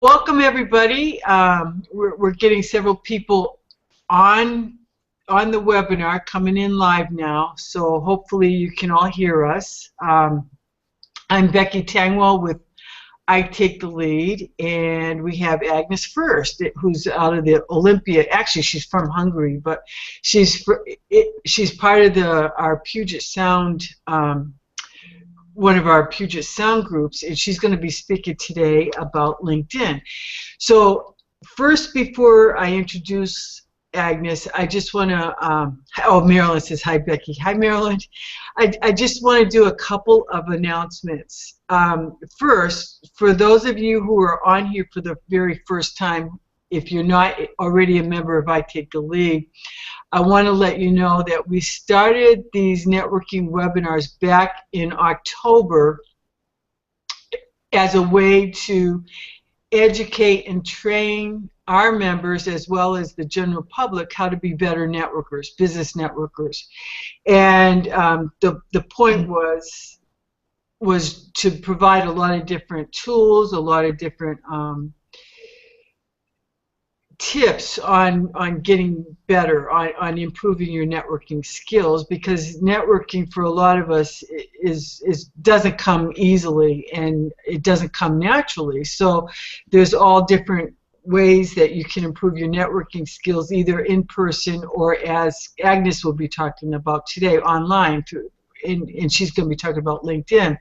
Welcome everybody. We're getting several people on the webinar coming in live now, so hopefully you can all hear us. I'm Becky Tangwell with I Take the Lead, and we have Agnes Furst, who's out of the Olympia. Actually, she's from Hungary, but she's part of our Puget Sound. One of our Puget Sound groups, and she's going to be speaking today about LinkedIn. So first, before I introduce Agnes, I just want to, oh, Marilyn says, hi, Becky. Hi, Marilyn. I just want to do a couple of announcements. First, for those of you who are on here for the very first time, if you're not already a member of I Take the Lead, I want to let you know that we started these networking webinars back in October as a way to educate and train our members as well as the general public how to be better networkers, business networkers. And the point was to provide a lot of different tools, a lot of different tips on getting better, on improving your networking skills, because networking for a lot of us doesn't come easily and it doesn't come naturally. So there's all different ways that you can improve your networking skills, either in person or, as Agnes will be talking about today, online, and she's going to be talking about LinkedIn.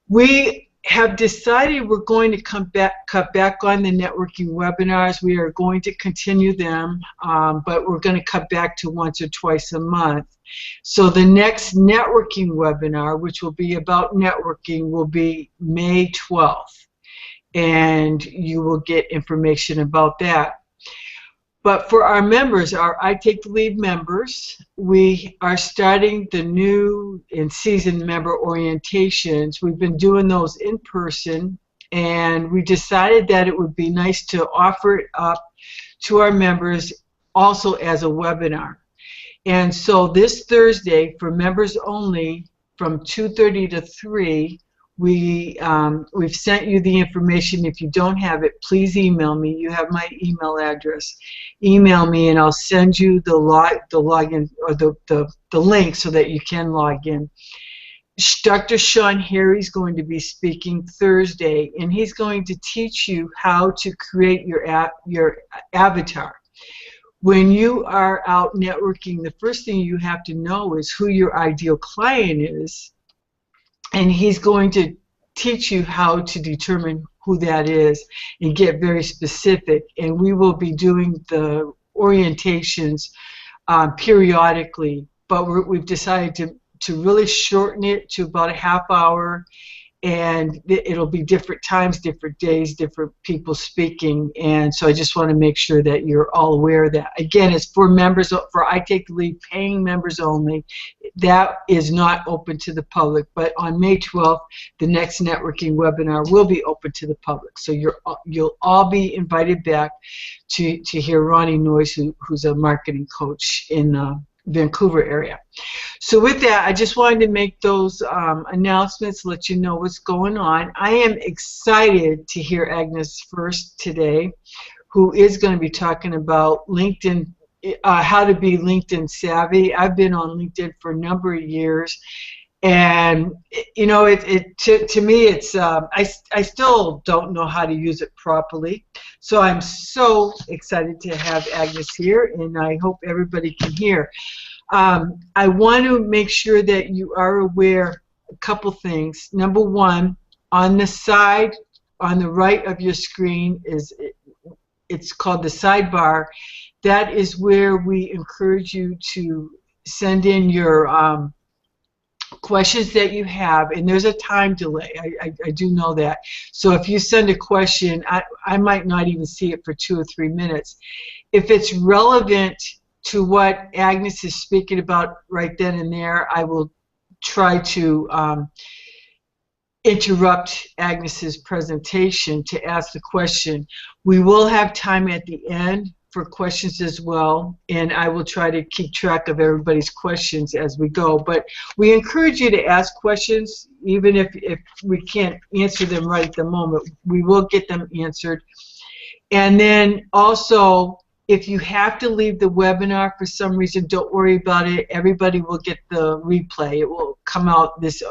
We have decided we're going to cut back on the networking webinars. We are going to continue them, but we're going to cut back to once or twice a month. So the next networking webinar, which will be about networking, will be May 12th, and you will get information about that. But for our members, our I Take the Lead members, we are starting the new in-season member orientations. We've been doing those in person, and we decided that it would be nice to offer it up to our members also as a webinar. And so this Thursday, for members only, from 2:30 to 3, we've sent you the information. If you don't have it, please email me. You have my email address. Email me and I'll send you the login or the link so that you can log in. Dr. Sean Harry's going to be speaking Thursday, and he's going to teach you how to create your avatar. When you are out networking, the first thing you have to know is who your ideal client is, and he's going to teach you how to determine who that is and get very specific. And we will be doing the orientations periodically, but we've decided to really shorten it to about a half hour, and it'll be different times, different days, different people speaking. And so I just want to make sure that you're all aware of that. Again, it's for members, for I Take the Lead paying members only. That is not open to the public. But on May 12th, the next networking webinar will be open to the public. So you'll all be invited back to hear Ronnie Noyes, who's a marketing coach in Vancouver area. So with that, I just wanted to make those announcements, let you know what's going on. I am excited to hear Agnes Furst today, who is going to be talking about LinkedIn, how to be LinkedIn savvy. I've been on LinkedIn for a number of years, and you know, to me, it's I still don't know how to use it properly. So I'm so excited to have Agnes here, and I hope everybody can hear. I want to make sure that you are aware a couple things. Number one, on the side, on the right of your screen, it's called the sidebar. That is where we encourage you to send in your questions that you have, and there's a time delay. I do know that. So if you send a question, I might not even see it for 2 or 3 minutes. If it's relevant to what Agnes is speaking about right then and there, I will try to interrupt Agnes's presentation to ask the question. We will have time at the end for questions as well, and I will try to keep track of everybody's questions as we go. But we encourage you to ask questions, even if we can't answer them right at the moment. We will get them answered. And then also, if you have to leave the webinar for some reason, don't worry about it. Everybody will get the replay. It will come out this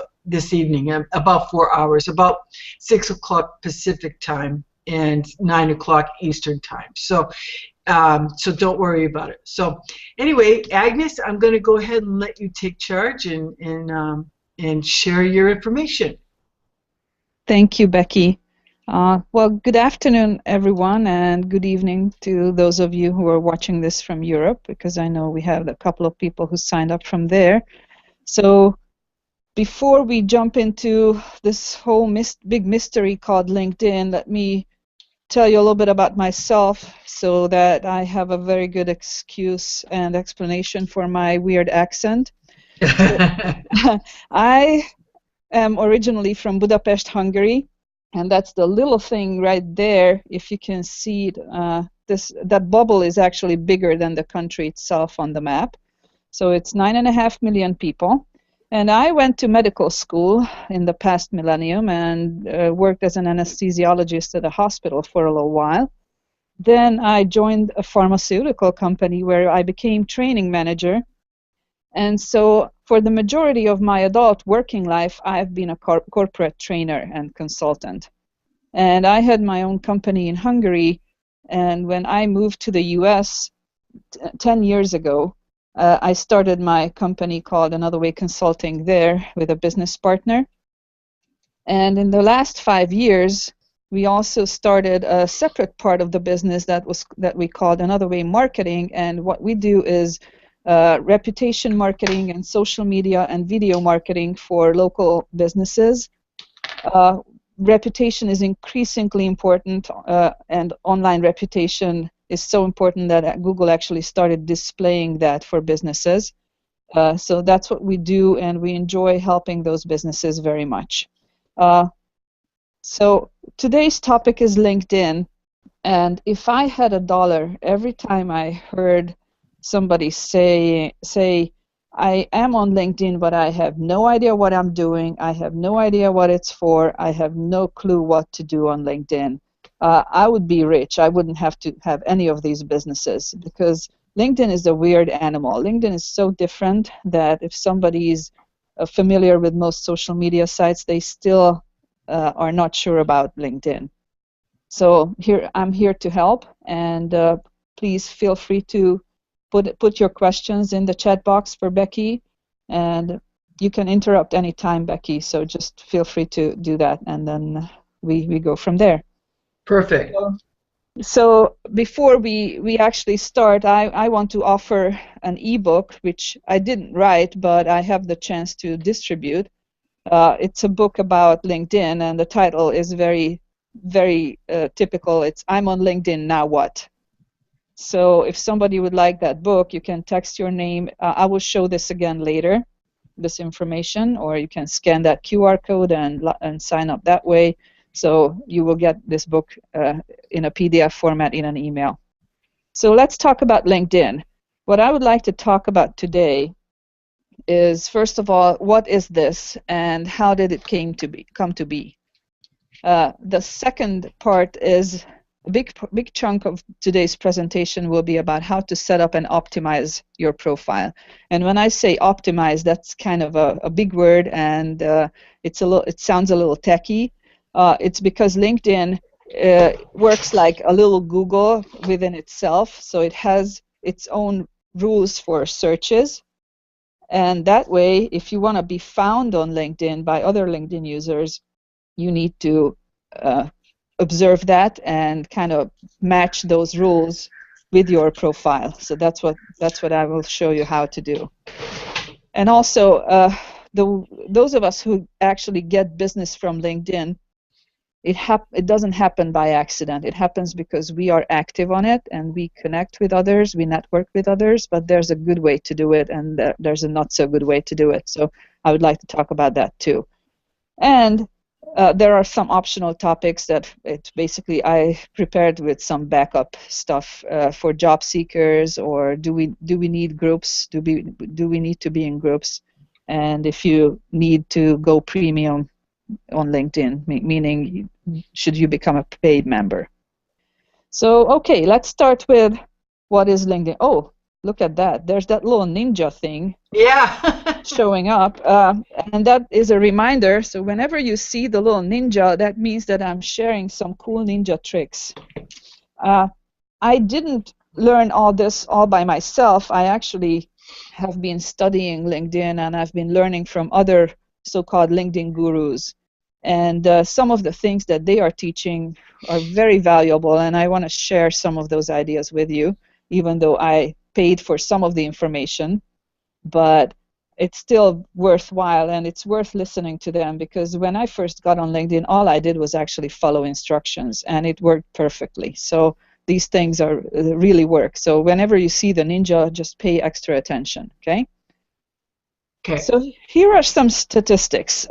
evening, about 4 hours, about 6 o'clock Pacific time and 9 o'clock Eastern time. So don't worry about it. So anyway, Agnes, I'm going to go ahead and let you take charge and share your information. Thank you, Becky. Well, good afternoon, everyone, and good evening to those of you who are watching this from Europe, because I know we have a couple of people who signed up from there. So before we jump into this whole big mystery called LinkedIn, let me tell you a little bit about myself so that I have a very good excuse and explanation for my weird accent. I am originally from Budapest, Hungary. And that's the little thing right there. If you can see it, that bubble is actually bigger than the country itself on the map. So it's 9.5 million people. And I went to medical school in the past millennium and worked as an anesthesiologist at a hospital for a little while. Then I joined a pharmaceutical company where I became training manager. And so for the majority of my adult working life, I've been a corporate trainer and consultant. And I had my own company in Hungary, and when I moved to the US 10 years ago, I started my company called Another Way Consulting there with a business partner. And in the last 5 years, we also started a separate part of the business that we called Another Way Marketing, and what we do is reputation marketing and social media and video marketing for local businesses. Reputation is increasingly important, and online reputation is so important that Google actually started displaying that for businesses. So that's what we do, and we enjoy helping those businesses very much. So today's topic is LinkedIn, and if I had $1 every time I heard somebody say, I am on LinkedIn, but I have no idea what I'm doing, I have no idea what it's for, I have no clue what to do on LinkedIn, I would be rich. I wouldn't have to have any of these businesses, because LinkedIn is a weird animal. LinkedIn is so different that if somebody is familiar with most social media sites, they still are not sure about LinkedIn. So I'm here to help, and please feel free to put your questions in the chat box for Becky, and you can interrupt anytime, Becky, so just feel free to do that, and then we go from there. Perfect. So before we actually start, I want to offer an ebook, which I didn't write, but I have the chance to distribute. It's a book about LinkedIn, and the title is very, very typical. It's I'm on LinkedIn, Now What? So if somebody would like that book, you can text your name. I will show this again later, this information, or you can scan that QR code and sign up that way. So you will get this book in a PDF format in an email. So let's talk about LinkedIn. What I would like to talk about today is, first of all, what is this and how did it come to be? The second part is a big chunk of today's presentation will be about how to set up and optimize your profile. And when I say optimize, that's kind of a big word, and it sounds a little techy. It's because LinkedIn works like a little Google within itself, so it has its own rules for searches. And that way, if you want to be found on LinkedIn by other LinkedIn users, you need to observe that and kind of match those rules with your profile. So that's what I will show you how to do. And also, those of us who actually get business from LinkedIn, it doesn't happen by accident. It happens because we are active on it and we connect with others, we network with others, but there's a good way to do it and there's a not so good way to do it. So I would like to talk about that too. And there are some optional topics that it basically I prepared with some backup stuff for job seekers, or do we need groups? Do we need to be in groups? And if you need to go premium on LinkedIn, meaning should you become a paid member? So okay, let's start with what is LinkedIn. Oh, look at that! There's that little ninja thing. Yeah. Showing up, and that is a reminder. So whenever you see the little ninja, that means that I'm sharing some cool ninja tricks. I didn't learn all this all by myself. I actually have been studying LinkedIn, and I've been learning from other so-called LinkedIn gurus. And some of the things that they are teaching are very valuable, and I want to share some of those ideas with you, even though I paid for some of the information. But it's still worthwhile, and it's worth listening to them, because when I first got on LinkedIn, all I did was actually follow instructions, and it worked perfectly. So these things are really work. So whenever you see the ninja, just pay extra attention, okay? Okay. So here are some statistics.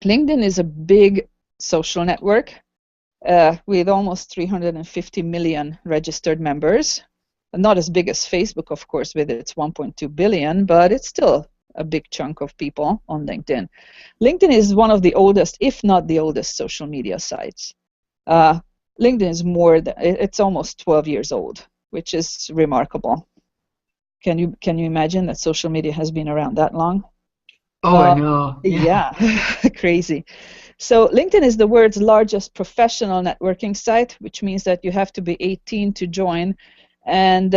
LinkedIn is a big social network with almost 350 million registered members. Not as big as Facebook, of course, with its 1.2 billion, but it's still a big chunk of people on LinkedIn. LinkedIn is one of the oldest, if not the oldest, social media sites. LinkedIn is it's almost 12 years old, which is remarkable. Can you imagine that social media has been around that long? Oh, I know. Yeah, crazy. So LinkedIn is the world's largest professional networking site, which means that you have to be 18 to join. And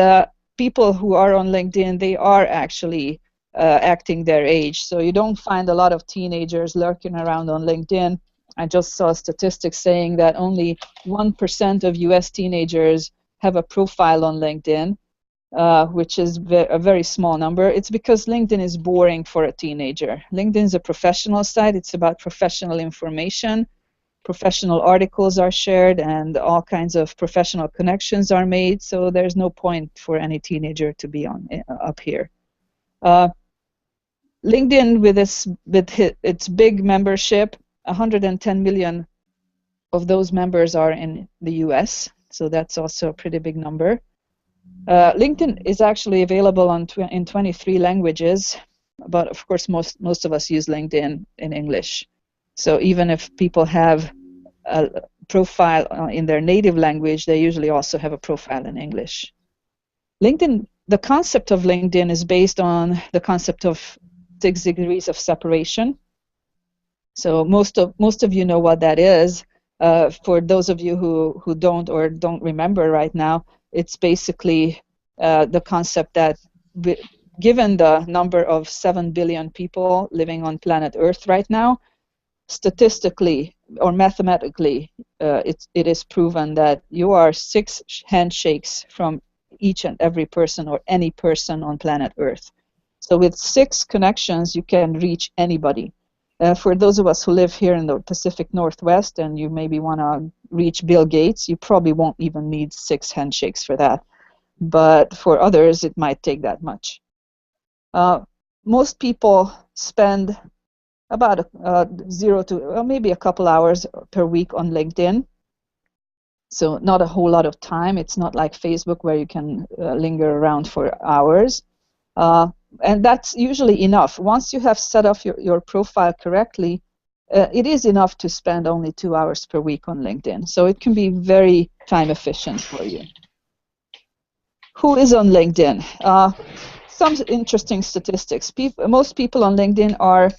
people who are on LinkedIn, they are actually acting their age. So you don't find a lot of teenagers lurking around on LinkedIn. I just saw statistics saying that only 1% of US teenagers have a profile on LinkedIn, which is a very small number. It's because LinkedIn is boring for a teenager. LinkedIn is a professional site. It's about professional information. Professional articles are shared, and all kinds of professional connections are made, so there's no point for any teenager to be on up here. LinkedIn, with its big membership, 110 million of those members are in the US, so that's also a pretty big number. LinkedIn is actually available in 23 languages, but of course most of us use LinkedIn in English. So even if people have a profile in their native language, they usually also have a profile in English. LinkedIn, the concept of LinkedIn is based on the concept of 6 degrees of separation. So most of you know what that is. For those of you who don't or don't remember right now, it's basically the concept that given the number of 7 billion people living on planet Earth right now, statistically or mathematically, it is proven that you are 6 handshakes from each and every person, or any person on planet Earth. So with 6 connections, you can reach anybody. For those of us who live here in the Pacific Northwest, and you maybe want to reach Bill Gates, you probably won't even need 6 handshakes for that. But for others, it might take that much. Most people spend about 0 to maybe a couple hours per week on LinkedIn. So not a whole lot of time. It's not like Facebook where you can linger around for hours. And that's usually enough. Once you have set up your profile correctly, it is enough to spend only 2 hours per week on LinkedIn. So it can be very time efficient for you. Who is on LinkedIn? Some interesting statistics. Most people on LinkedIn are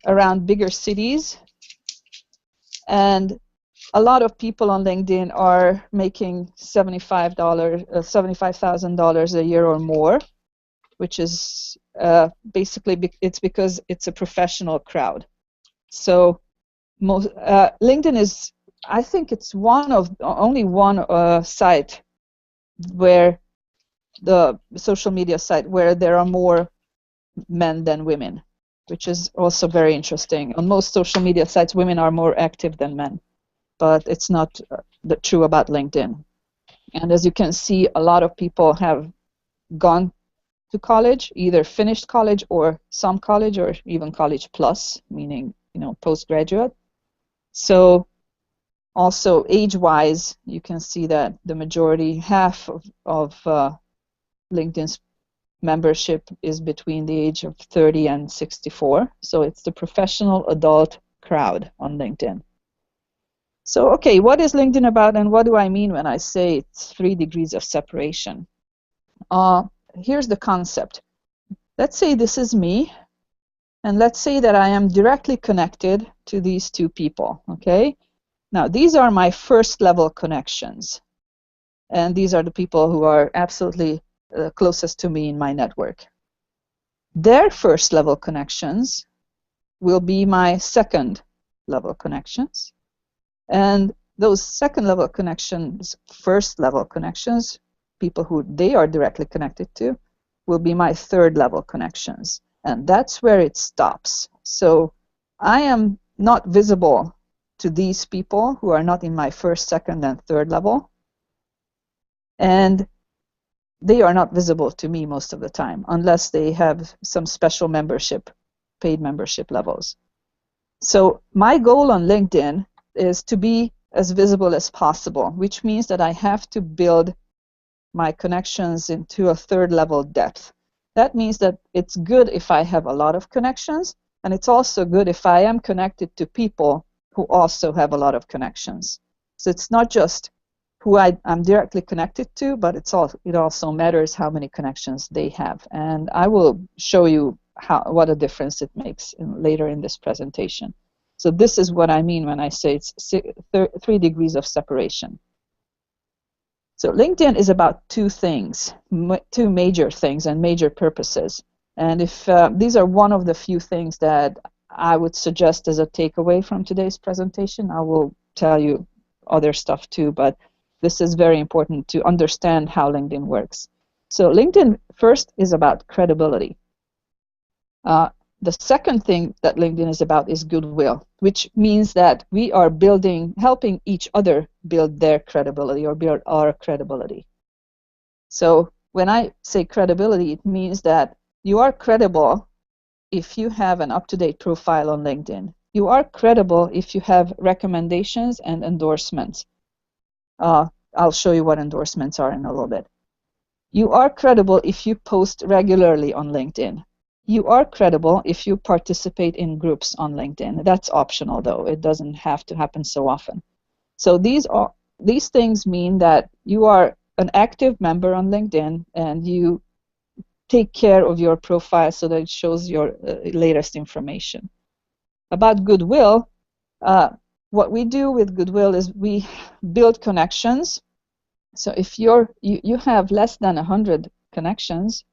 around bigger cities, and a lot of people on LinkedIn are making $75,000 a year or more, which is basically it's because it's a professional crowd. So LinkedIn is, I think it's only one site where the social media site where there are more men than women, which is also very interesting. On most social media sites, women are more active than men, but it's not true about LinkedIn. And as you can see, a lot of people have gone to college, either finished college or some college, or even college plus, meaning postgraduate. So also age-wise, you can see that the majority, half of LinkedIn's membership is between the age of 30 and 64. So it's the professional adult crowd on LinkedIn. So, okay, what is LinkedIn about, and what do I mean when I say it's 3 degrees of separation? Here's the concept. Let's say this is me, and let's say that I am directly connected to these 2 people, okay? Now, these are my first level connections, and these are the people who are absolutely closest to me in my network. Their first level connections will be my second level connections, and those second level connections, first level connections, people who they are directly connected to, will be my third level connections, and that's where it stops. So I am not visible to these people who are not in my first, second, and third level, and they are not visible to me most of the time unless they have some special membership, paid membership levels. So my goal on LinkedIn is to be as visible as possible, which means that I have to build my connections into a third level depth. That means that it's good if I have a lot of connections, and it's also good if I am connected to people who also have a lot of connections. So it's not just who I'm directly connected to, but it also matters how many connections they have. And I will show you what a difference it makes later in this presentation. So this is what I mean when I say it's 3 degrees of separation. So LinkedIn is about 2 things, 2 major things and major purposes. And if these are one of the few things that I would suggest as a takeaway from today's presentation, I will tell you other stuff too, but this is very important to understand how LinkedIn works. So LinkedIn first is about credibility. The second thing that LinkedIn is about is goodwill, which means that we are helping each other build their credibility or build our credibility. So when I say credibility, it means that you are credible if you have an up-to-date profile on LinkedIn. You are credible if you have recommendations and endorsements. I'll show you what endorsements are in a little bit. You are credible if you post regularly on LinkedIn. You are credible if you participate in groups on LinkedIn. That's optional, though. It doesn't have to happen so often. So these things mean that you are an active member on LinkedIn, and you take care of your profile so that it shows your latest information. About goodwill, what we do with goodwill is we build connections. So if you have less than 100 connections,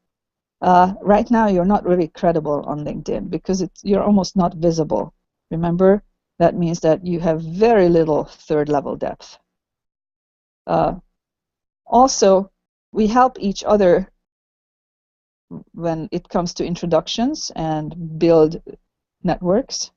right now you're not really credible on LinkedIn because you're almost not visible. Remember, that means that you have very little third level depth. Also, we help each other when it comes to introductions and build networks.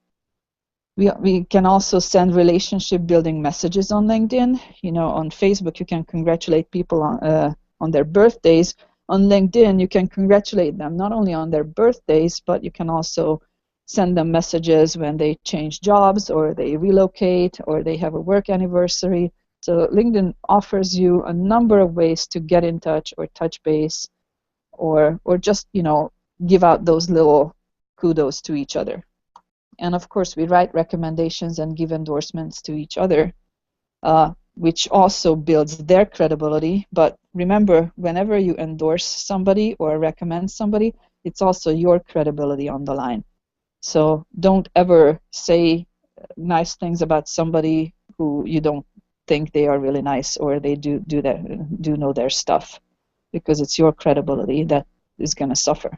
We can also send relationship building messages on LinkedIn. You know, on Facebook you can congratulate people on their birthdays. On LinkedIn you can congratulate them not only on their birthdays, but you can also send them messages when they change jobs or they relocate or they have a work anniversary. So LinkedIn offers you a number of ways to get in touch or touch base or just, you know, give out those little kudos to each other. And of course, we write recommendations and give endorsements to each other, which also builds their credibility. But remember, whenever you endorse somebody or recommend somebody, it's also your credibility on the line. So don't ever say nice things about somebody who you don't think they are really nice or they do know their stuff, because it's your credibility that is going to suffer.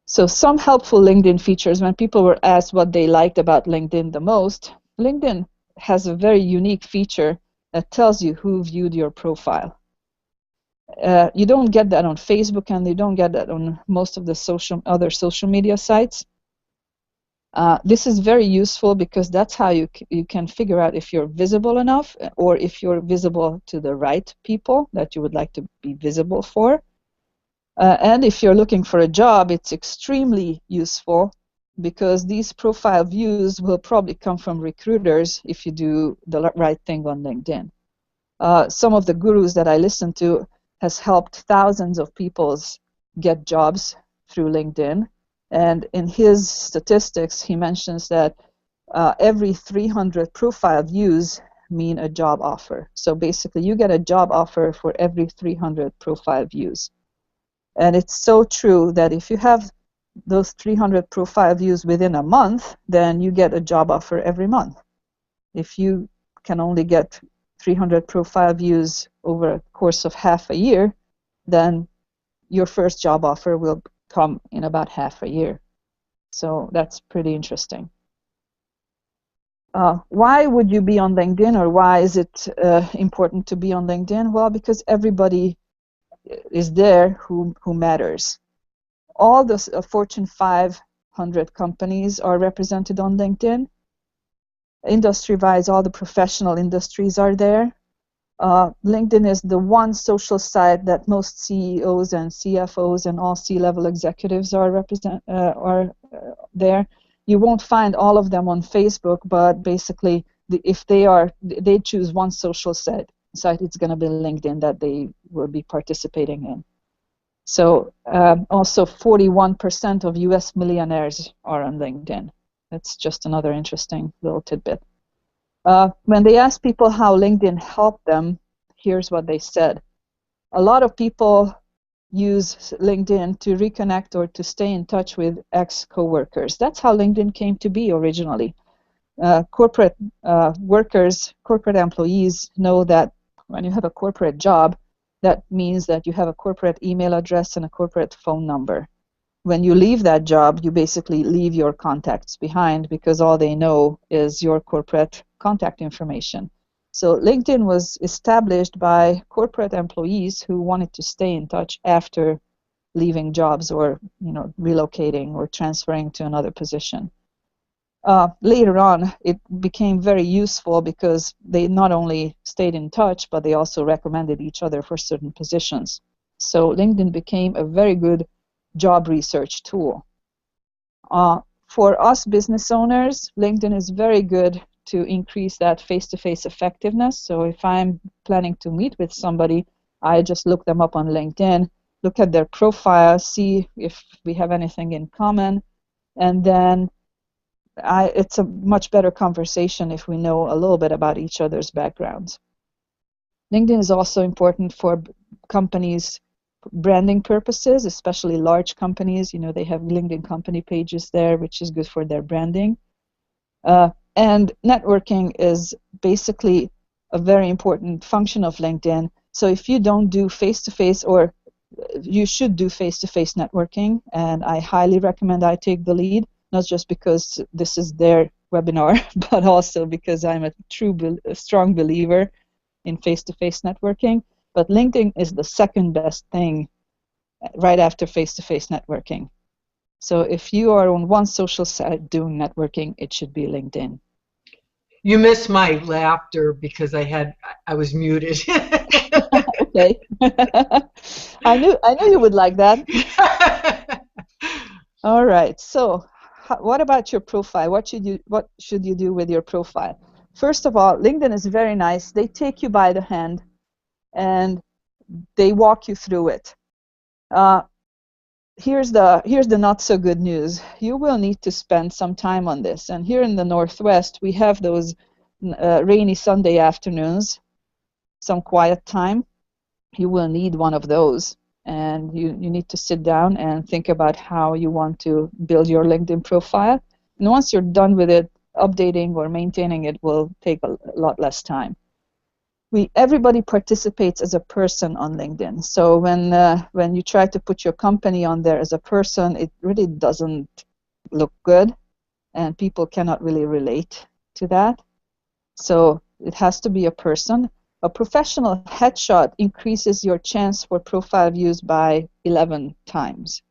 So some helpful LinkedIn features, when people were asked what they liked about LinkedIn the most, LinkedIn has a very unique feature that tells you who viewed your profile. You don't get that on Facebook, and you don't get that on most of the other social media sites. This is very useful because that's how you can figure out if you're visible enough or if you're visible to the right people that you would like to be visible for. And if you're looking for a job, it's extremely useful because these profile views will probably come from recruiters if you do the right thing on LinkedIn. Some of the gurus that I listen to has helped thousands of people get jobs through LinkedIn. And in his statistics, he mentions that every 300 profile views mean a job offer. So basically, you get a job offer for every 300 profile views. And it's so true that if you have those 300 profile views within a month, then you get a job offer every month. If you can only get 300 profile views over a course of half a year, then your first job offer will come in about half a year. So that's pretty interesting. Why would you be on LinkedIn, or why is it important to be on LinkedIn? Well, because everybody is there who matters. All the Fortune 500 companies are represented on LinkedIn. Industry-wise, all the professional industries are there. LinkedIn is the one social site that most CEOs and CFOs and all C-level executives are there. You won't find all of them on Facebook, but basically, if they choose one social site, it's going to be LinkedIn that they will be participating in. So also 41% of US millionaires are on LinkedIn. That's just another interesting little tidbit. When they asked people how LinkedIn helped them, here's what they said. A lot of people use LinkedIn to reconnect or to stay in touch with ex-coworkers. That's how LinkedIn came to be originally. Corporate workers, corporate employees know that when you have a corporate job, that means that you have a corporate email address and a corporate phone number. When you leave that job, you basically leave your contacts behind because all they know is your corporate contact information. So LinkedIn was established by corporate employees who wanted to stay in touch after leaving jobs or relocating or transferring to another position. Later on, it became very useful because they not only stayed in touch, but they also recommended each other for certain positions. So LinkedIn became a very good job research tool. For us business owners, LinkedIn is very good to increase that face-to-face effectiveness. So if I'm planning to meet with somebody, I just look them up on LinkedIn, look at their profile, see if we have anything in common, and then it's a much better conversation if we know a little bit about each other's backgrounds. LinkedIn is also important for companies' branding purposes, especially large companies. They have LinkedIn company pages there, which is good for their branding. And networking is basically a very important function of LinkedIn. So if you don't do face-to-face, or you should do face-to-face networking, and I highly recommend I take the lead, not just because this is their webinar, but also because I'm a strong believer in face-to-face networking. But LinkedIn is the second best thing right after face-to-face networking. So if you are on one social site doing networking, it should be LinkedIn. You missed my laughter because I was muted. Okay. I knew you would like that. All right. So, what about your profile? What should you do with your profile? First of all, LinkedIn is very nice. They take you by the hand and they walk you through it. Here's the not so good news. You will need to spend some time on this. And here in the Northwest, we have those rainy Sunday afternoons, some quiet time. You will need one of those. And you need to sit down and think about how you want to build your LinkedIn profile. And once you're done with it, updating or maintaining it will take a lot less time. Everybody participates as a person on LinkedIn. So when you try to put your company on there as a person, it really doesn't look good, and people cannot really relate to that. So it has to be a person. A professional headshot increases your chance for profile views by 11 times.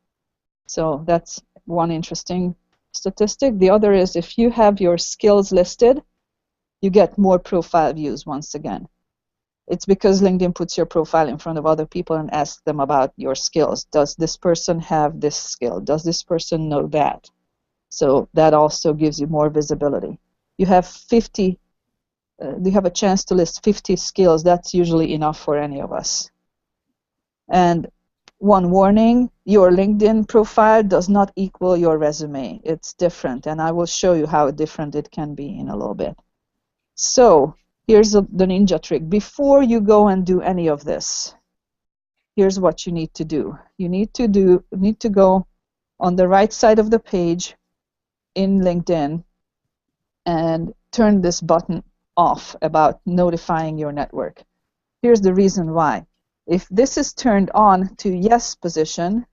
So that's one interesting statistic. The other is if you have your skills listed, you get more profile views once again. It's because LinkedIn puts your profile in front of other people and asks them about your skills. Does this person have this skill? Does this person know that? So that also gives you more visibility. You have 50, you have a chance to list 50 skills. That's usually enough for any of us. And one warning, your LinkedIn profile does not equal your resume. It's different, and I will show you how different it can be in a little bit. So here's the ninja trick. Before you go and do any of this, here's what you need to do. You need to go on the right side of the page in LinkedIn and turn this button off about notifying your network. Here's the reason why. If this is turned on to yes position,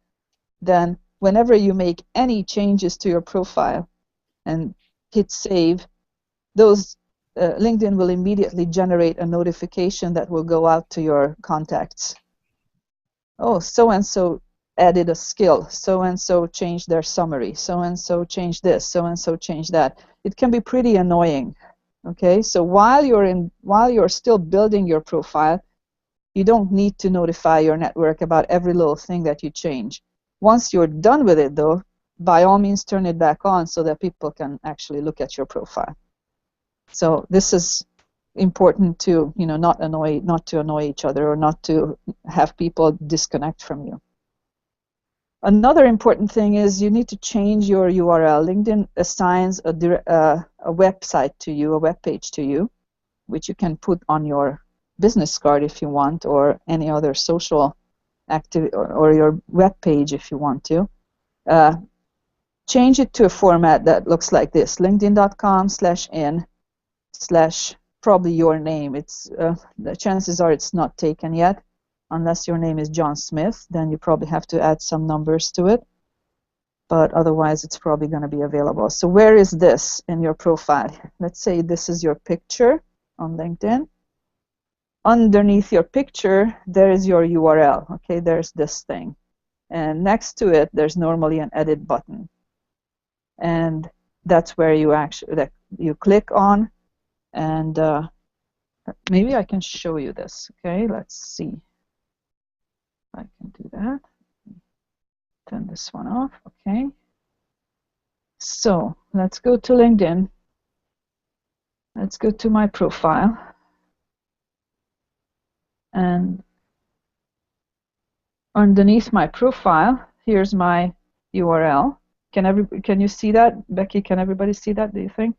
then whenever you make any changes to your profile and hit save, those LinkedIn will immediately generate a notification that will go out to your contacts. Oh, so-and-so added a skill, so-and-so changed their summary, so-and-so changed this, so-and-so changed that. It can be pretty annoying. Okay, so while you're still building your profile, you don't need to notify your network about every little thing that you change. Once you're done with it, though, by all means turn it back on so that people can actually look at your profile. So this is important to, not to annoy each other or not to have people disconnect from you. Another important thing is you need to change your URL. LinkedIn assigns a website to you, a web page to you, which you can put on your business card if you want, or any other social activity, or your web page if you want to. Change it to a format that looks like this: linkedin.com/in/ probably your name. The chances are it's not taken yet, unless your name is John Smith. Then you probably have to add some numbers to it, but otherwise it's probably going to be available. So where is this in your profile? Let's say this is your picture on LinkedIn. Underneath your picture, there is your URL. Okay, there's this thing, and next to it, there's normally an edit button, and that's where you click on. And maybe I can show you this. Okay, let's see. I can do that. Turn this one off. Okay. So let's go to LinkedIn. Let's go to my profile. And underneath my profile, here's my URL. Can you see that, Becky? Can everybody see that, do you think?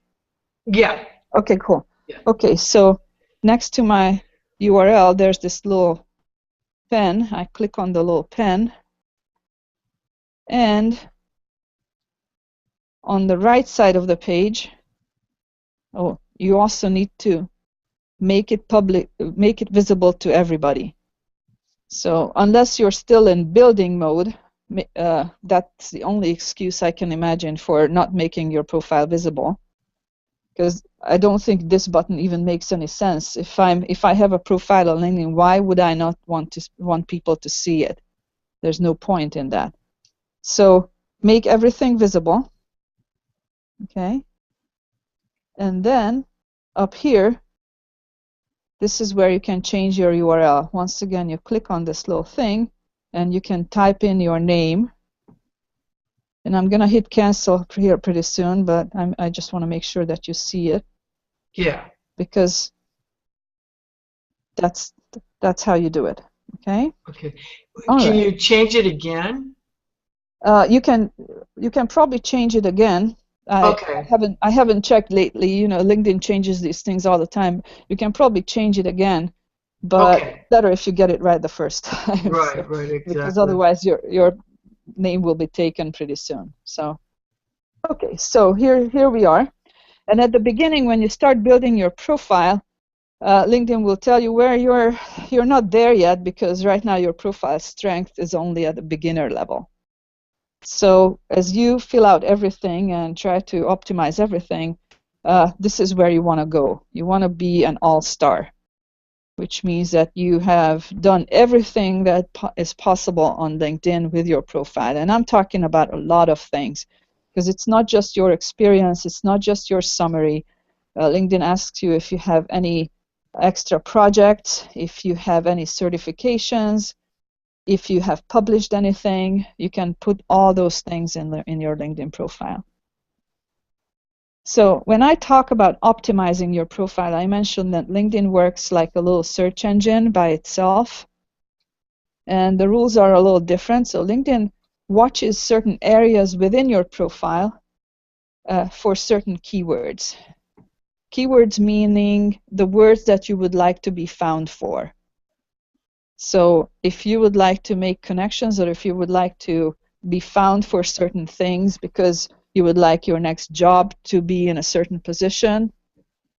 Yeah. Okay, cool. Yeah. Okay, so next to my URL, there's this little pen. I click on the little pen, and on the right side of the page, you also need to make it public, make it visible to everybody. So unless you're still in building mode, that's the only excuse I can imagine for not making your profile visible, because I don't think this button even makes any sense. If I have a profile on LinkedIn, why would I not want people to see it? There's no point in that. So make everything visible. Okay. And then up here, this is where you can change your URL. Once again, you click on this little thing, and you can type in your name. And I'm going to hit cancel here pretty soon, but I just want to make sure that you see it. Yeah. Because that's how you do it. Okay. Okay. All Can right. you change it again? You can probably change it again. Okay. I haven't checked lately. LinkedIn changes these things all the time. You can probably change it again, but Okay. better if you get it right the first time. Right. Right. Exactly. Because otherwise your name will be taken pretty soon. So, okay. So here we are. And at the beginning, when you start building your profile, LinkedIn will tell you where you're not there yet, because right now your profile strength is only at the beginner level. So as you fill out everything and try to optimize everything, this is where you want to go. You want to be an all-star, which means that you have done everything that is possible on LinkedIn with your profile. And I'm talking about a lot of things, because it's not just your experience, it's not just your summary. LinkedIn asks you if you have any extra projects, if you have any certifications, if you have published anything. You can put all those things in your LinkedIn profile. So when I talk about optimizing your profile, I mentioned that LinkedIn works like a little search engine by itself, and the rules are a little different. So LinkedIn watches certain areas within your profile for certain keywords. Keywords meaning the words that you would like to be found for. So if you would like to make connections, or if you would like to be found for certain things because you would like your next job to be in a certain position,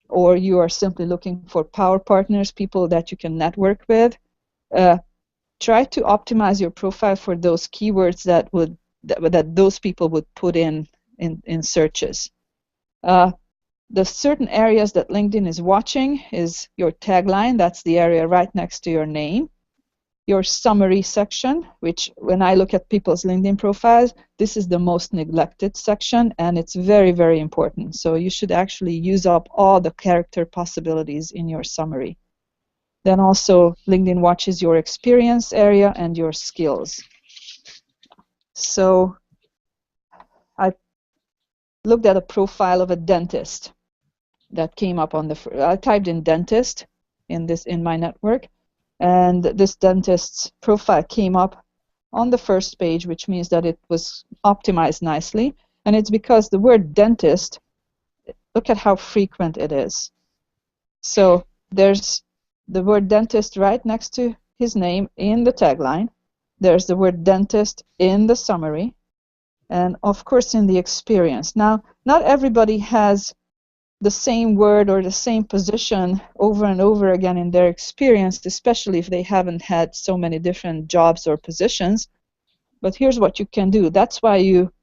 or you are simply looking for power partners, people that you can network with, try to optimize your profile for those keywords that those people would put in searches. The certain areas that LinkedIn is watching is your tagline, that's the area right next to your name. Your summary section, which when I look at people's LinkedIn profiles, this is the most neglected section, and it's very, very important. So you should actually use up all the character possibilities in your summary. Then also LinkedIn watches your experience area and your skills. So I looked at a profile of a dentist that came up on I typed in dentist in my network, and this dentist's profile came up on the first page, which means that it was optimized nicely. And it's because the word dentist, look at how frequent it is. So there's the word dentist right next to his name in the tagline. There's the word dentist in the summary, and of course in the experience. Now, not everybody has the same word or the same position over and over again in their experience, especially if they haven't had so many different jobs or positions. But here's what you can do. That's why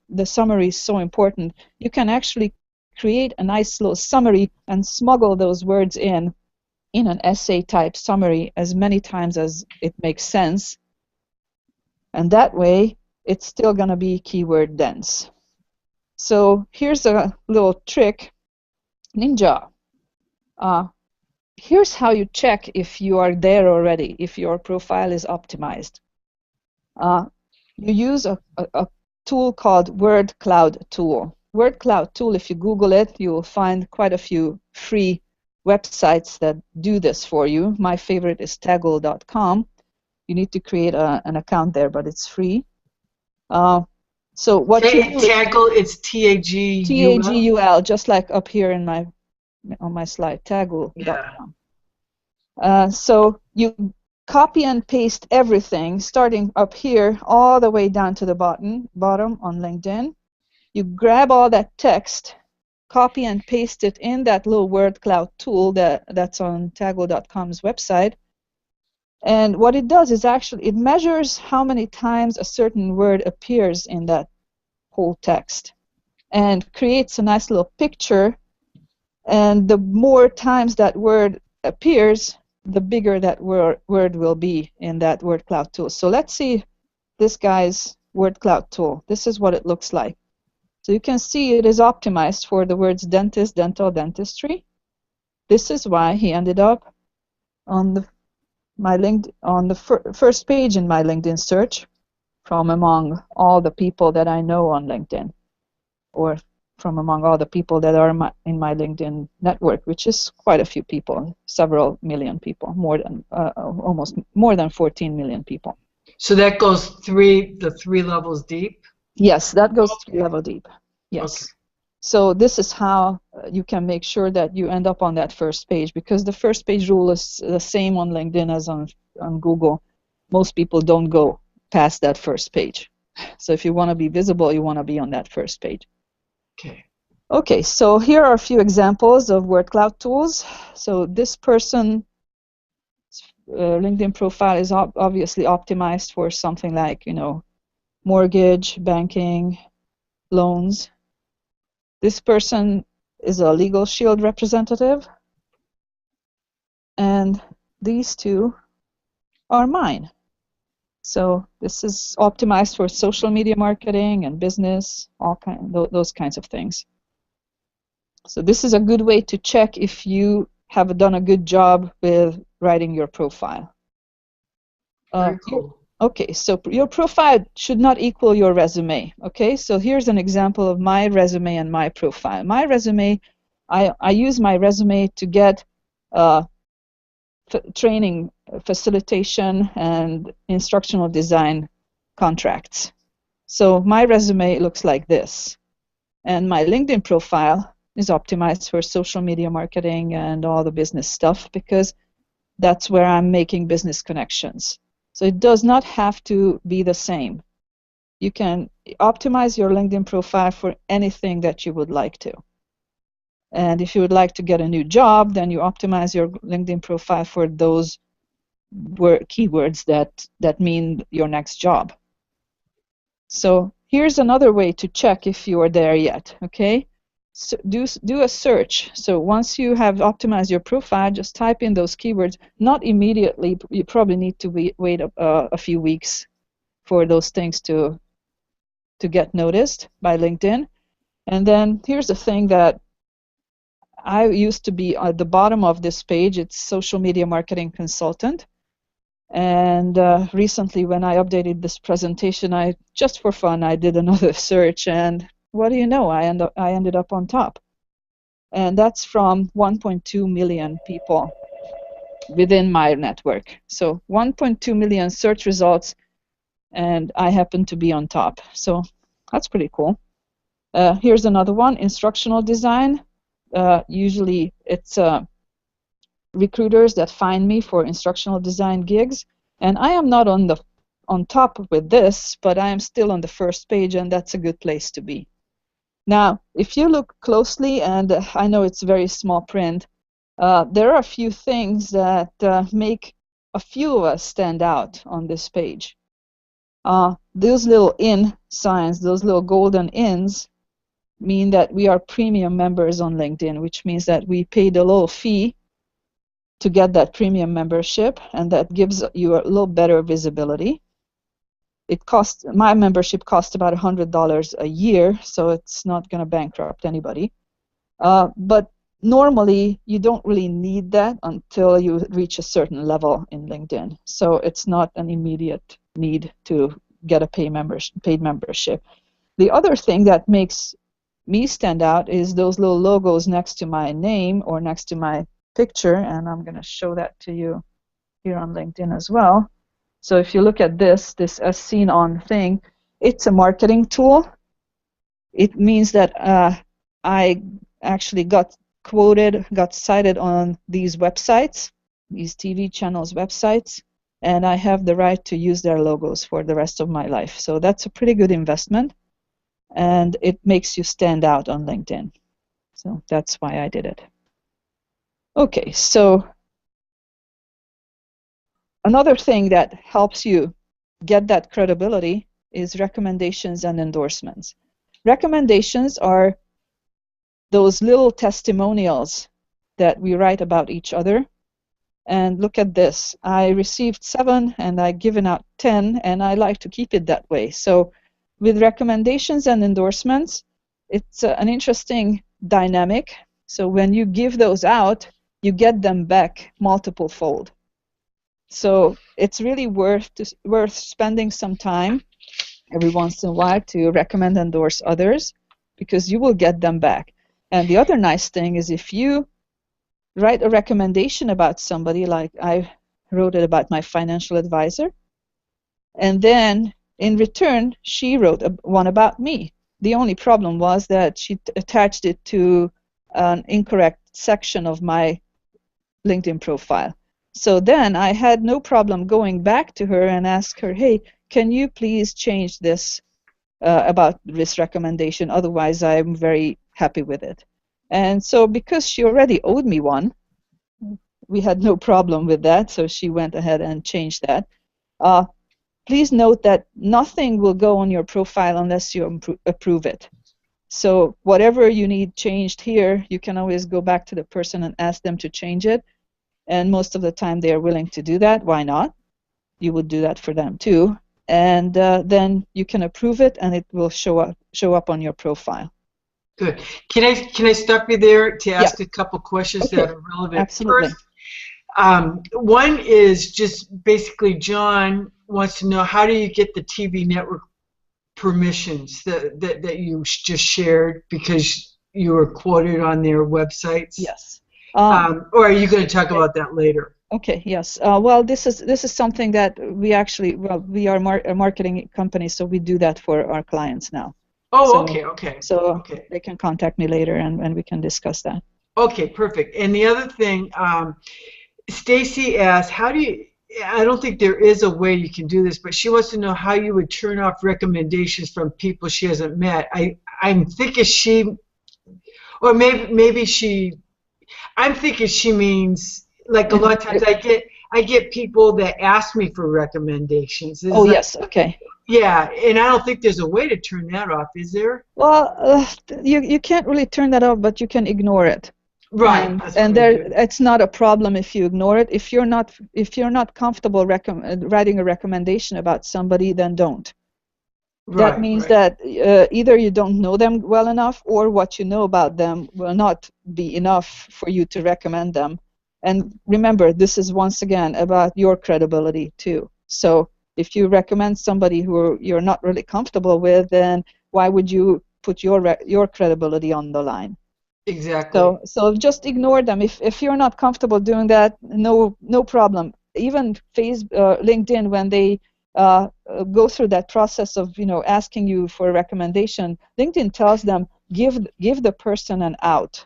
the summary is so important. You can actually create a nice little summary and smuggle those words in an essay type summary as many times as it makes sense. And that way, it's still going to be keyword dense. So here's a little trick. Ninja. Here's how you check if you are there already, if your profile is optimized. You use a tool called Word Cloud Tool. Word Cloud Tool, if you Google it, you will find quite a few free websites that do this for you. My favorite is Taggle.com. You need to create an account there, but it's free. So what you do Taggle, it's T-A-G-U-L? T-A-G-U-L, just like up here on my slide, Taggle.com. Yeah. So you copy and paste everything, starting up here all the way down to the bottom on LinkedIn. You grab all that text, copy and paste it in that little word cloud tool that's on Taggle.com's website. And what it does is actually it measures how many times a certain word appears in that whole text and creates a nice little picture. And the more times that word appears, the bigger that word will be in that word cloud tool. So let's see this guy's word cloud tool. This is what it looks like. So you can see it is optimized for the words dentist, dental, dentistry. This is why he ended up on the first page in my LinkedIn search from among all the people that I know on LinkedIn, or from among all the people that are in my LinkedIn network, which is quite a few people, several million people, almost more than 14 million people. So that goes the three levels deep? Yes, that goes 3 level deep. Yes. Okay. So this is how you can make sure that you end up on that first page, because the first page rule is the same on LinkedIn as on Google. Most people don't go past that first page. So if you want to be visible, you want to be on that first page. Okay. Okay, so here are a few examples of word cloud tools. So this person's LinkedIn profile is obviously optimized for something like, mortgage, banking, loans. This person is a Legal Shield representative, and these two are mine. So this is optimized for social media marketing and business, those kinds of things. So this is a good way to check if you have done a good job with writing your profile. Very cool. Okay, so your profile should not equal your resume. Okay, so here's an example of my resume and my profile. My resume, I use my resume to get training, facilitation, and instructional design contracts. So my resume looks like this. And my LinkedIn profile is optimized for social media marketing and all the business stuff because that's where I'm making business connections. So it does not have to be the same. You can optimize your LinkedIn profile for anything that you would like to. And if you would like to get a new job, then you optimize your LinkedIn profile for those keywords that mean your next job. So here's another way to check if you are there yet, okay? So do a search. So once you have optimized your profile, just type in those keywords. Not immediately. You probably need to wait a few weeks for those things to get noticed by LinkedIn. And then here's the thing that I used to be at the bottom of this page. It's social media marketing consultant. And recently, when I updated this presentation, just for fun, I did another search, and what do you know? I ended up on top, and that's from 1.2 million people within my network. So 1.2 million search results, and I happen to be on top. So that's pretty cool. Here's another one: instructional design. Usually, it's recruiters that find me for instructional design gigs, and I am not on top with this, but I am still on the first page, and that's a good place to be. Now, if you look closely, and I know it's very small print, there are a few things that make a few of us stand out on this page. Those little in signs, those little golden ins, mean that we are premium members on LinkedIn, which means that we paid a little fee to get that premium membership, and that gives you a little better visibility. My membership costs about $100 a year, so it's not going to bankrupt anybody. But normally, you don't really need that until you reach a certain level in LinkedIn. So it's not an immediate need to get a paid membership. The other thing that makes me stand out is those little logos next to my name or next to my picture, and I'm going to show that to you here on LinkedIn as well. So if you look at this as seen on thing, it's a marketing tool. It means that I actually got cited on these websites, these TV channels websites, and I have the right to use their logos for the rest of my life. So that's a pretty good investment, and it makes you stand out on LinkedIn. So that's why I did it. Okay, so another thing that helps you get that credibility is recommendations and endorsements. Recommendations are those little testimonials that we write about each other. And look at this. I received 7 and I've given out 10, and I like to keep it that way. So with recommendations and endorsements, it's an interesting dynamic. So when you give those out, you get them back multiple fold. So it's really worth spending some time every once in a while to recommend and endorse others, because you will get them back. And the other nice thing is if you write a recommendation about somebody, like I wrote it about my financial advisor, and then in return she wrote one about me. The only problem was that she attached it to an incorrect section of my LinkedIn profile. So then I had no problem going back to her and ask her, hey, can you please change this about this recommendation? Otherwise, I'm very happy with it. And so because she already owed me one, we had no problem with that. So she went ahead and changed that. Please note that nothing will go on your profile unless you approve it. So whatever you need changed here, you can always go back to the person and ask them to change it. And most of the time they are willing to do that. Why not? You would do that for them too. And then you can approve it, and it will show up on your profile. Good. Can I stop you there to ask a couple questions that are relevant? Absolutely. First, One is just basically John wants to know, how do you get the TV network permissions that you just shared because you were quoted on their websites? Yes. Or are you going to talk Okay. about that later? Okay, yes. Well, this is something that we actually, well, we are a marketing company, so we do that for our clients now. Oh, So okay. they can contact me later and we can discuss that. Okay, perfect. And the other thing, Stacy asked, how do you, I don't think there is a way you can do this, but she wants to know how you would turn off recommendations from people she hasn't met. I'm thinking or maybe I'm thinking she means, like, a lot of times I get people that ask me for recommendations. It's Oh, like, yes, okay. yeah, and I don't think there's a way to turn that off, is there? Well, you can't really turn that off, but you can ignore it. Right, that's what And I there, do. it's not a problem if you ignore it. If you're not comfortable writing a recommendation about somebody, then don't. That Right, means right. that either you don't know them well enough, or what you know about them will not be enough for you to recommend them. And remember, this is once again about your credibility too. So if you recommend somebody who you're not really comfortable with, then why would you put your credibility on the line? Exactly. So just ignore them. If you're not comfortable doing that, no problem. Even LinkedIn, when they go through that process of asking you for a recommendation, LinkedIn tells them give the person an out.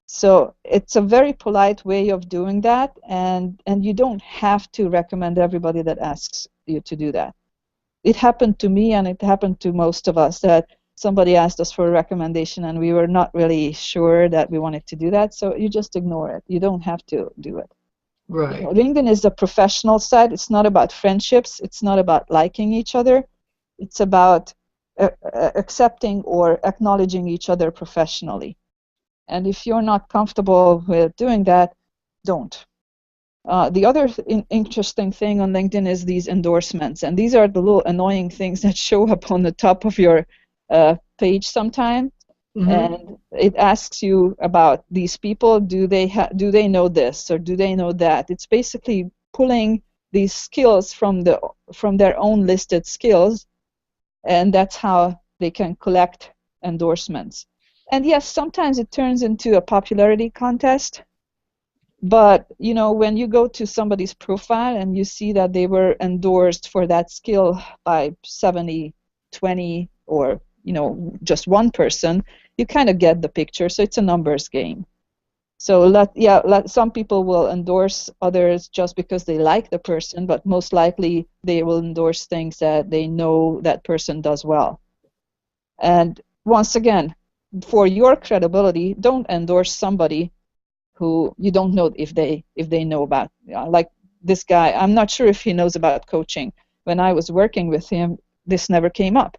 So it's a very polite way of doing that, and you don't have to recommend everybody that asks you to do that. It happened to me, and it happened to most of us, that somebody asked us for a recommendation and we were not really sure that we wanted to do that, so you just ignore it. You don't have to do it. Right. LinkedIn is the professional side. It's not about friendships. It's not about liking each other. It's about accepting or acknowledging each other professionally. And if you're not comfortable with doing that, don't. The other interesting thing on LinkedIn is these endorsements, and these are the little annoying things that show up on the top of your page sometimes, Mm-hmm. and it asks you about these people. Do they know this, or do they know that? It's basically pulling these skills from their own listed skills, and that's how they can collect endorsements. And yes, sometimes it turns into a popularity contest. But when you go to somebody's profile and you see that they were endorsed for that skill by 70, 20, or just one person, you kind of get the picture. So it's a numbers game. So some people will endorse others just because they like the person, but most likely they will endorse things that they know that person does well. And once again, for your credibility, don't endorse somebody who you don't know if they know about. Like this guy, I'm not sure if he knows about coaching. When I was working with him, this never came up.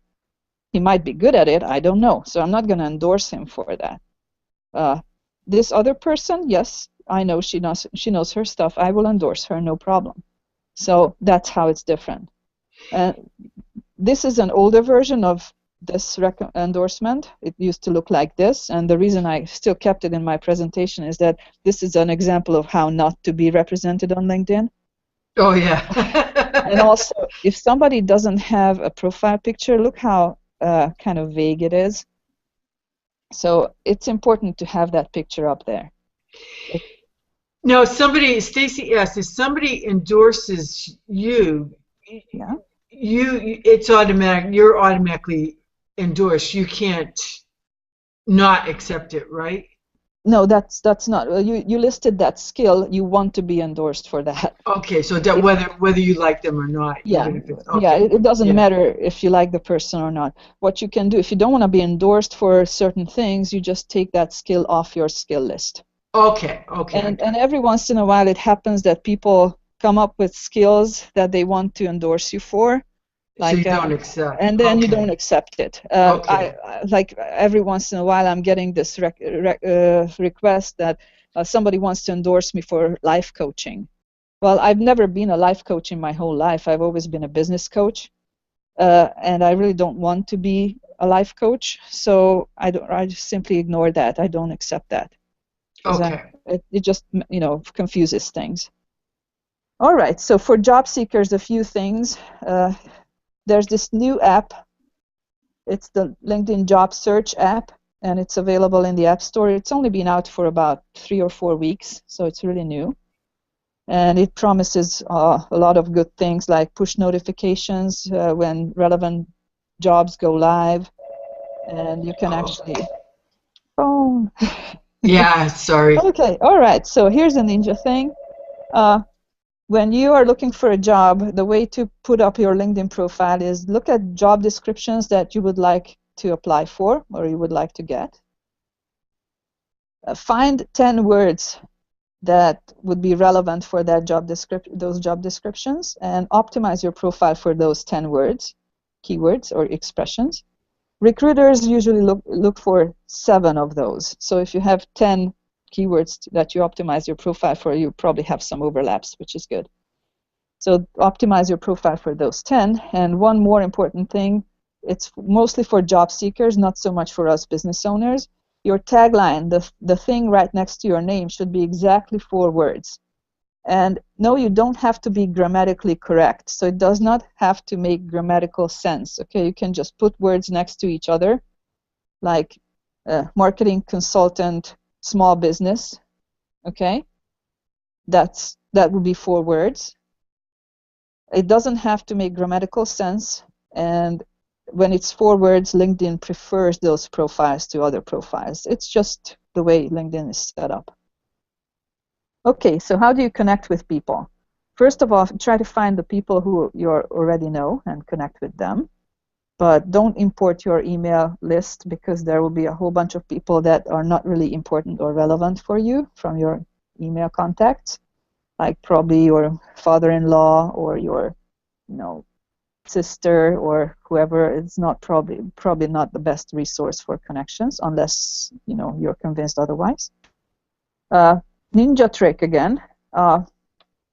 He might be good at it, I don't know, so I'm not going to endorse him for that. uh, this other person, yes, I know she knows her stuff, I will endorse her, no problem. So that's how it's different. And this is an older version of this endorsement. It used to look like this, and the reason I still kept it in my presentation is that this is an example of how not to be represented on LinkedIn. Oh, yeah. And also, if somebody doesn't have a profile picture, look how kind of vague it is. So it's important to have that picture up there. No, Stacy asked, if somebody endorses you, Yeah. it's automatic, you're automatically endorsed. You can't not accept it, right? No, that's not. You listed that skill. You want to be endorsed for that. Okay, so that If whether you like them or not, Yeah, even if it's yeah, okay. it doesn't Yeah. matter if you like the person or not. What you can do, if you don't want to be endorsed for certain things, you just take that skill off your skill list. Okay, I And got every once in a while, it happens that people come up with skills that they want to endorse you for, it. So you like, don't accept. and then you don't Okay. accept it. Okay. Like every once in a while, I'm getting this request that somebody wants to endorse me for life coaching. Well, I've never been a life coach in my whole life. I've always been a business coach, and I really don't want to be a life coach. So I just simply ignore that. I don't accept that. because Okay. it just, confuses things. All right, so for job seekers, a few things. There's this new app. It's the LinkedIn Job Search app, and it's available in the App Store. It's only been out for about 3 or 4 weeks, so it's really new. And it promises a lot of good things like push notifications when relevant jobs go live, and you can actually... Oh. Yeah, sorry. Okay, all right. So here's a ninja thing. When you are looking for a job, the way to put up your LinkedIn profile is look at job descriptions that you would like to apply for or you would like to get. Find 10 words that would be relevant for that those job descriptions, and optimize your profile for those 10 words, keywords or expressions. Recruiters usually look for 7 of those. So if you have 10 keywords that you optimize your profile for, you probably have some overlaps, which is good. So optimize your profile for those 10. And one more important thing, it's mostly for job seekers, not so much for us business owners. Your tagline, the thing right next to your name, should be exactly 4 words. And no, you don't have to be grammatically correct. So it does not have to make grammatical sense. Okay, you can just put words next to each other, like marketing consultant, small business. Okay, that would be 4 words. It doesn't have to make grammatical sense, and when it's 4 words, LinkedIn prefers those profiles to other profiles. It's just the way LinkedIn is set up. Okay, so how do you connect with people? First of all, try to find the people who you already know and connect with them. But don't import your email list, because there will be a whole bunch of people that are not really important or relevant for you from your email contacts, like probably your father-in-law or your, sister or whoever. It's not probably not the best resource for connections, unless you're convinced otherwise. Ninja trick again.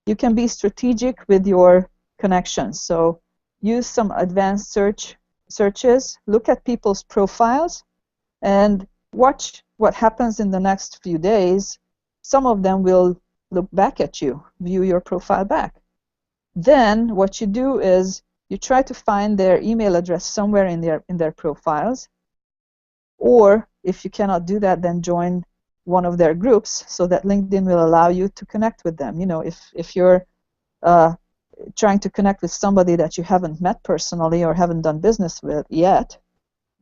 You can be strategic with your connections. So use some advanced searches. Look at people's profiles and watch what happens in the next few days. Some of them will look back at you, view your profile back. Then what you do is you try to find their email address somewhere in their profiles, or if you cannot do that, then join one of their groups so that LinkedIn will allow you to connect with them. If you're trying to connect with somebody that you haven't met personally or haven't done business with yet,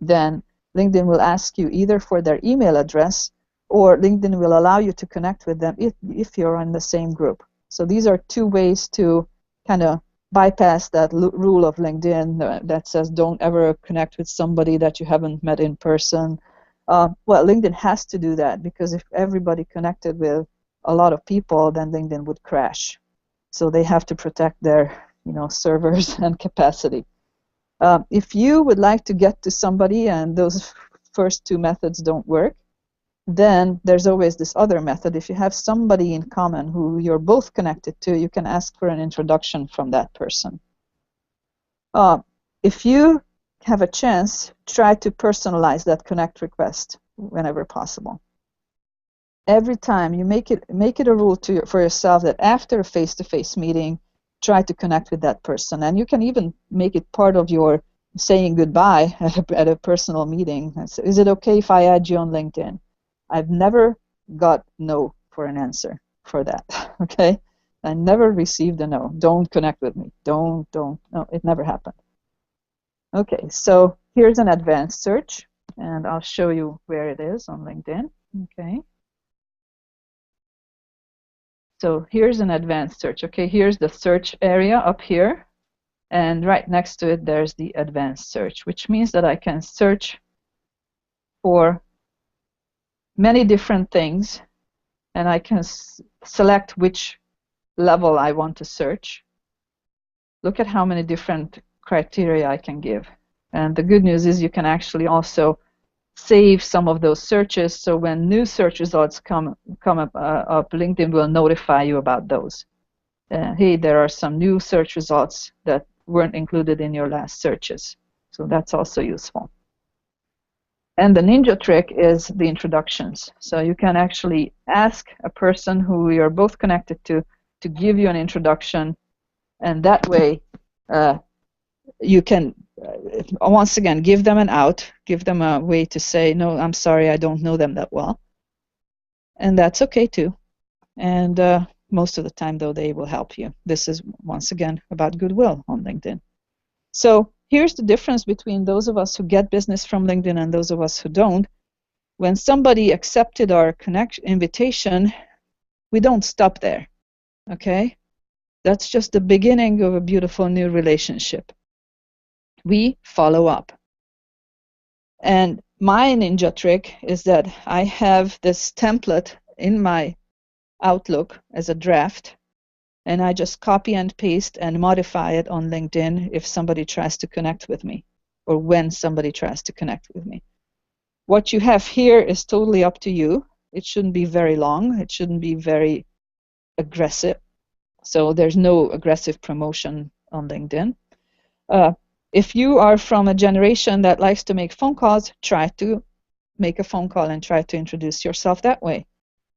then LinkedIn will ask you either for their email address, or LinkedIn will allow you to connect with them if you're in the same group. So these are 2 ways to kind of bypass that rule of LinkedIn that says don't ever connect with somebody that you haven't met in person. Well, LinkedIn has to do that, because if everybody connected with a lot of people, then LinkedIn would crash. So they have to protect their servers and capacity. If you would like to get to somebody and those first 2 methods don't work, then there's always this other method. If you have somebody in common who you're both connected to, you can ask for an introduction from that person. If you have a chance, try to personalize that connect request whenever possible. Every time you make it a rule for yourself that after a face-to-face meeting, try to connect with that person. And you can even make it part of your saying goodbye at a personal meeting. Is it okay if I add you on LinkedIn? I've never got no for an answer for that. Okay, I never received a no. Don't connect with me. Don't. No, it never happened. Okay, so here's an advanced search, and I'll show you where it is on LinkedIn. Okay. So here's an advanced search. Okay, here's the search area up here, and right next to it there's the advanced search, which means that I can search for many different things, and I can select which level I want to search. Look at how many different criteria I can give. And the good news is you can actually also save some of those searches, so when new search results come up, LinkedIn will notify you about those. Hey, there are some new search results that weren't included in your last searches. So that's also useful. And the ninja trick is the introductions. So you can actually ask a person who you're both connected to give you an introduction, and that way you can once again give them an out, give them a way to say, no, I'm sorry, I don't know them that well. And that's okay too. And most of the time, though, they will help you. This is, once again, about goodwill on LinkedIn. So here's the difference between those of us who get business from LinkedIn and those of us who don't. When somebody accepted our invitation, we don't stop there, okay? That's just the beginning of a beautiful new relationship. We follow up. And my ninja trick is that I have this template in my Outlook as a draft, and I just copy and paste and modify it on LinkedIn if somebody tries to connect with me, or when somebody tries to connect with me. What you have here is totally up to you. It shouldn't be very long. It shouldn't be very aggressive. So there's no aggressive promotion on LinkedIn. If you are from a generation that likes to make phone calls, try to make a phone call and try to introduce yourself that way.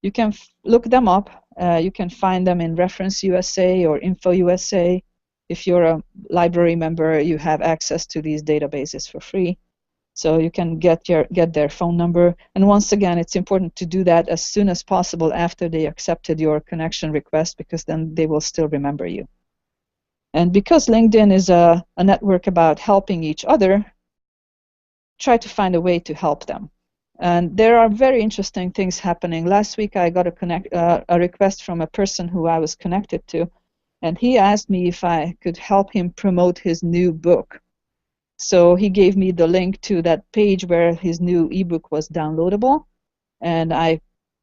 You can look them up. You can find them in Reference USA or Info USA. If you're a library member, you have access to these databases for free. So you can get their phone number. And once again, it's important to do that as soon as possible after they accepted your connection request, because then they will still remember you. And because LinkedIn is a network about helping each other, try to find a way to help them. And there are very interesting things happening. Last week I got a request from a person who I was connected to, and he asked me if I could help him promote his new book. So he gave me the link to that page where his new ebook was downloadable, and I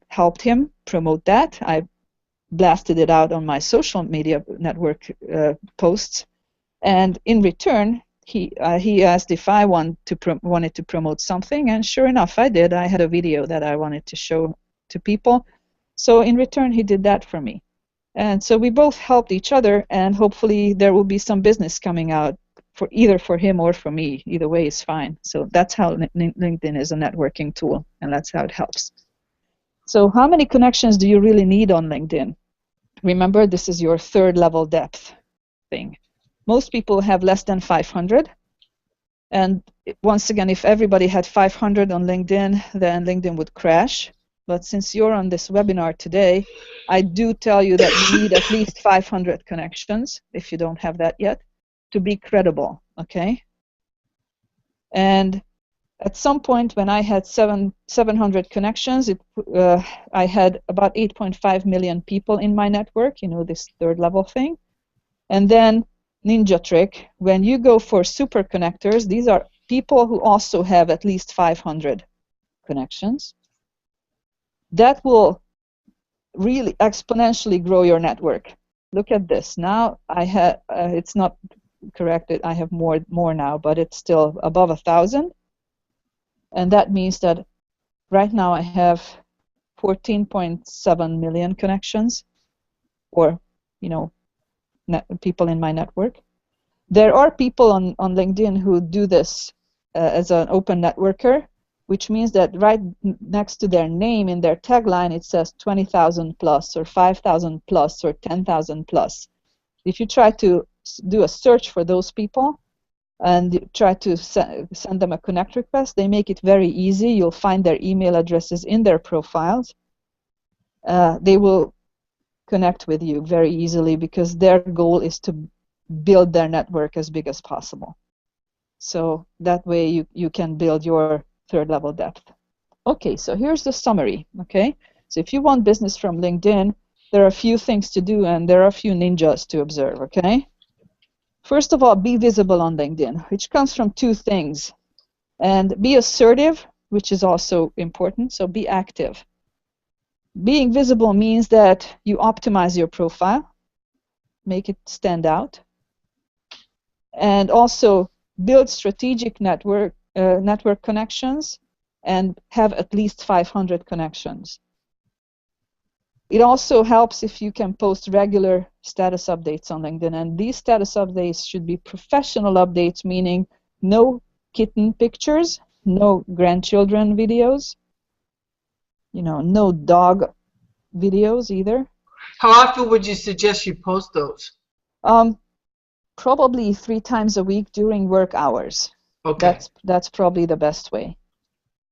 helped him promote that. I blasted it out on my social media network posts, and in return he asked if I wanted to promote something, and sure enough I did. I had a video that I wanted to show to people, so in return he did that for me. And so we both helped each other, and hopefully there will be some business coming out for either for him or for me. Either way is fine. So that's how LinkedIn is a networking tool, and that's how it helps. So how many connections do you really need on LinkedIn? Remember, this is your third level depth thing. Most people have less than 500. And once again, if everybody had 500 on LinkedIn, then LinkedIn would crash. But since you're on this webinar today, I do tell you that you need at least 500 connections, if you don't have that yet, to be credible, okay? And at some point when I had 700 connections, I had about 8.5 million people in my network, you know, this third level thing. And then, ninja trick, when you go for super connectors, these are people who also have at least 500 connections. That will really exponentially grow your network. Look at this. Now I have, it's not corrected, I have more now, but it's still above 1,000. And that means that right now I have 14.7 million connections, or, you know, people in my network. There are people on LinkedIn who do this as an open networker, which means that right next to their name in their tagline it says 20,000 plus, or 5,000 plus, or 10,000 plus. If you try to do a search for those people and try to send them a connect request, they make it very easy. You'll find their email addresses in their profiles. They will connect with you very easily because their goal is to build their network as big as possible. So that way you can build your third level depth. Okay, so here's the summary, okay? So if you want business from LinkedIn, there are a few things to do and there are a few ninjas to observe, okay? First of all, be visible on LinkedIn, which comes from two things. And be assertive, which is also important, so be active. Being visible means that you optimize your profile, make it stand out, and also build strategic network connections and have at least 500 connections. It also helps if you can post regular status updates on LinkedIn, and these status updates should be professional updates, meaning no kitten pictures no grandchildren videos, no dog videos either. How often would you suggest you post those? Um, Probably 3 times a week during work hours. Okay. That's probably the best way.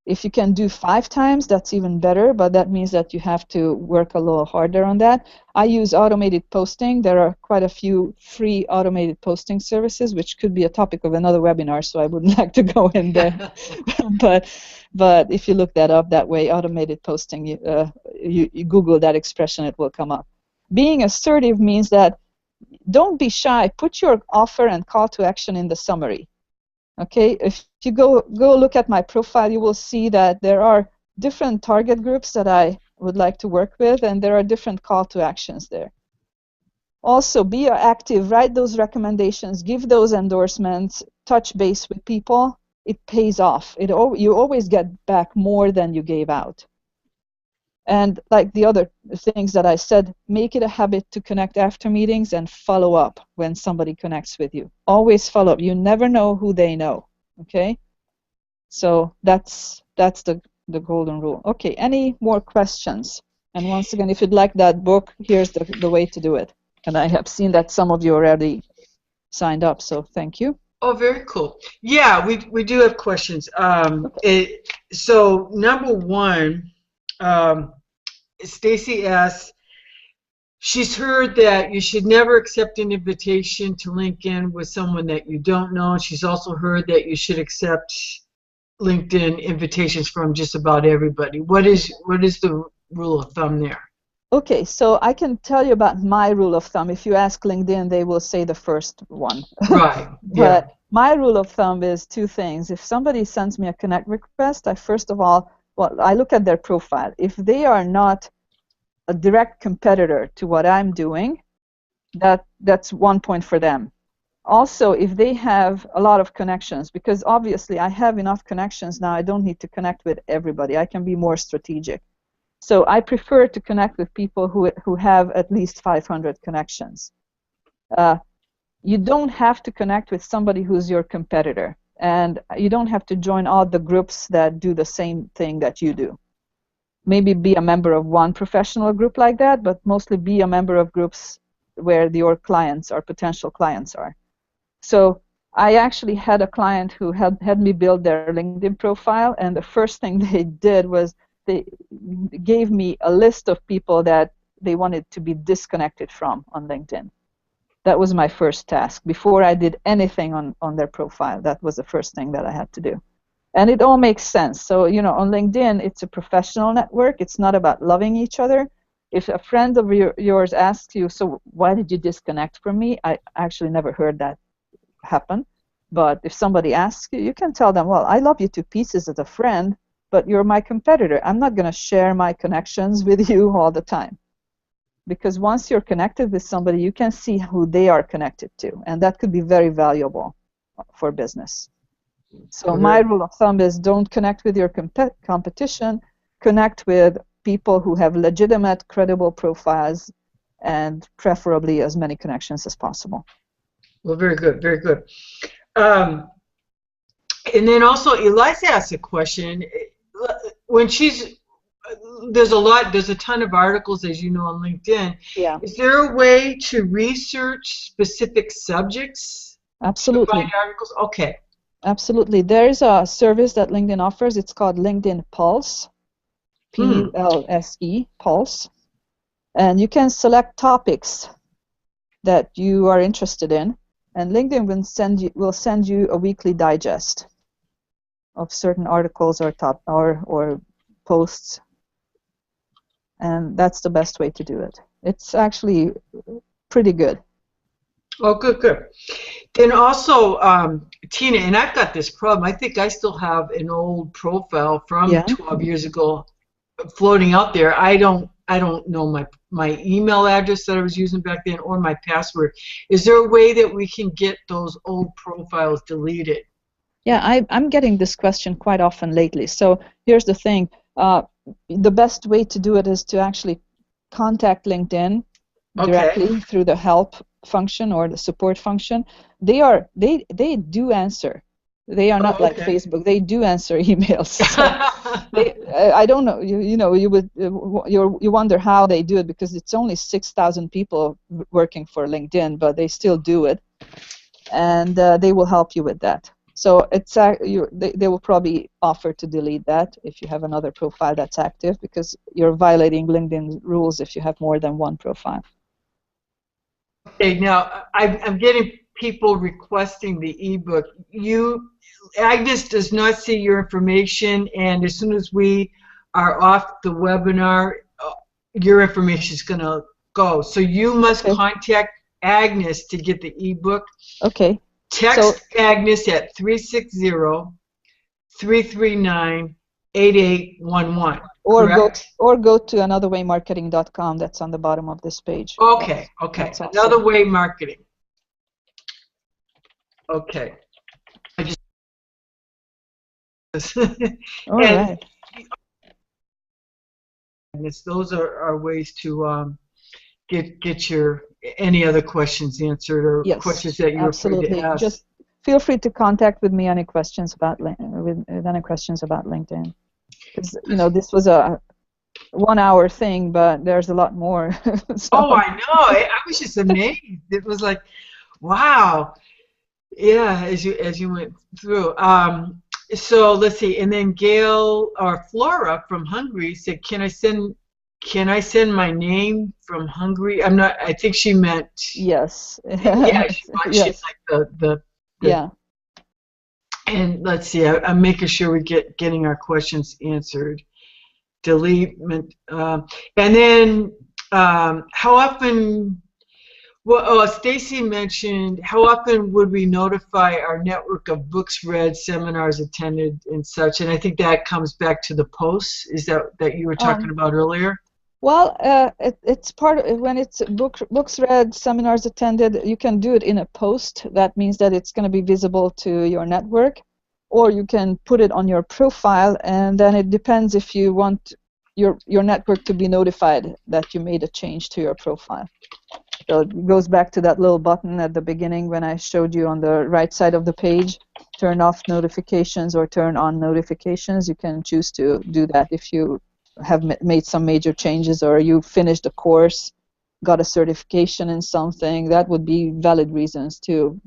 If you can do 5 times, that's even better, but that means that you have to work a little harder on that. I use automated posting. There are quite a few free automated posting services, which could be a topic of another webinar, so I wouldn't like to go in there. but if you look that up that way, automated posting, you Google that expression, it will come up. Being assertive means that don't be shy. Put your offer and call to action in the summary. Okay, if you go look at my profile, you will see that there are different target groups that I would like to work with, and there are different call to actions there. Also, be active, write those recommendations, give those endorsements, touch base with people. It pays off. You always get back more than you gave out. And like the other things that I said, make it a habit to connect after meetings and follow up when somebody connects with you. Always follow up. You never know who they know. Okay? So that's the golden rule. Okay, any more questions? And once again, if you'd like that book, here's the way to do it. And I have seen that some of you already signed up, so thank you. Oh, very cool. Yeah, we do have questions. So number one, Stacy asks, she's heard that you should never accept an invitation to LinkedIn with someone that you don't know. She's also heard that you should accept LinkedIn invitations from just about everybody. What is the rule of thumb there? Okay, so I can tell you about my rule of thumb. If you ask LinkedIn, they will say the first one. Right. Yeah. But my rule of thumb is 2 things. If somebody sends me a connect request, I first of all, I look at their profile. If they are not a direct competitor to what I'm doing, that's 1 point for them. Also, if they have a lot of connections, because obviously I have enough connections now, I don't need to connect with everybody. I can be more strategic. So I prefer to connect with people who have at least 500 connections. You don't have to connect with somebody who's your competitor, and you don't have to join all the groups that do the same thing that you do. Maybe be a member of one professional group like that, but mostly be a member of groups where your clients or potential clients are. So I actually had a client who had me build their LinkedIn profile, and the first thing they did was they gave me a list of people that they wanted to be disconnected from on LinkedIn. That was my first task. Before I did anything on their profile, that was the first thing that I had to do. And it all makes sense. So, on LinkedIn, it's a professional network. It's not about loving each other. If a friend of yours asks you, so why did you disconnect from me? I actually never heard that happen. But if somebody asks you, you can tell them, well, I love you to pieces as a friend, but you're my competitor. I'm not going to share my connections with you all the time. Because once you're connected with somebody, you can see who they are connected to. And that could be very valuable for business. So my rule of thumb is don't connect with your competition. Connect with people who have legitimate, credible profiles, and preferably as many connections as possible. Well, very good, very good. And then also, Eliza asked a question. When there's a ton of articles, as you know, on LinkedIn. Yeah. Is there a way to research specific subjects? Absolutely. To find articles? Okay. Absolutely. There is a service that LinkedIn offers. It's called LinkedIn Pulse, Pulse, Pulse. And you can select topics that you are interested in, and LinkedIn will send you a weekly digest of certain articles or posts, and that's the best way to do it. It's actually pretty good. Oh, good, good. Then also, Tina, and I've got this problem. I think I still have an old profile from 12 years ago floating out there. I don't know my email address that I was using back then or my password. Is there a way that we can get those old profiles deleted? Yeah, I'm getting this question quite often lately. So here's the thing. The best way to do it is to actually contact LinkedIn directly through the help function or the support function. They do answer. They are not Oh, like okay. Facebook. They do answer emails. So I don't know. You wonder how they do it, because it's only 6,000 people working for LinkedIn, but they still do it, and they will help you with that. So they will probably offer to delete that if you have another profile that's active, because you're violating LinkedIn rules if you have more than one profile. Okay, now I'm getting people requesting the ebook. Agnes does not see your information, and as soon as we are off the webinar, your information is going to go. So you must contact Agnes to get the ebook. Okay. Text Agnes at 360-339-8811. Or go to anotherwaymarketing.com. That's on the bottom of this page. Okay, okay. Another Way Marketing. Okay. All right. Those are ways to get your any other questions answered, or questions that you're afraid to ask. Just feel free to contact with me any questions about LinkedIn, because this was a 1 hour thing, but there's a lot more. So. Oh, I know. I was just amazed. It was like, wow. Yeah, as you went through. So let's see. And then Gail or Flora from Hungary said, "Can I send my name from Hungary?" I think she meant. Yes. Yeah, she like the. Yeah. And let's see. I'm making sure we getting our questions answered. Delete. And then how often? Well, Stacy mentioned, how often would we notify our network of books read, seminars attended, and such? And I think that comes back to the posts. Is that you were talking about earlier? Well, it's part of, when it's books read, seminars attended, you can do it in a post. That means that it's going to be visible to your network, or you can put it on your profile, and then it depends if you want your network to be notified that you made a change to your profile. So it goes back to that little button at the beginning when I showed you on the right side of the page, turn off notifications or turn on notifications. You can choose to do that if you have made some major changes, or you finished a course, got a certification in something. That would be valid reasons to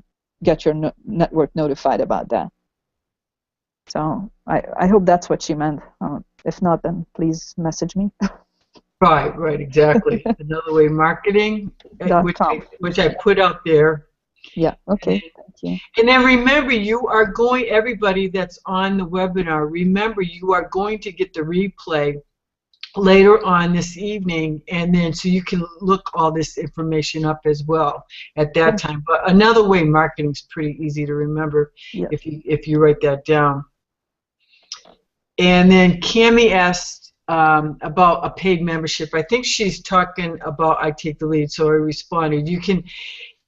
get your network notified about that. So I hope that's what she meant. If not, then please message me. Right, exactly. Another Way Marketing, which I put out there. Yeah, okay, thank you. And then remember, everybody that's on the webinar, remember you are going to get the replay later on this evening, and then so you can look all this information up as well at that time. But Another Way Marketing is pretty easy to remember if you write that down. And then Cammie asked about a paid membership. I think she's talking about I Take the Lead, so I responded. You can,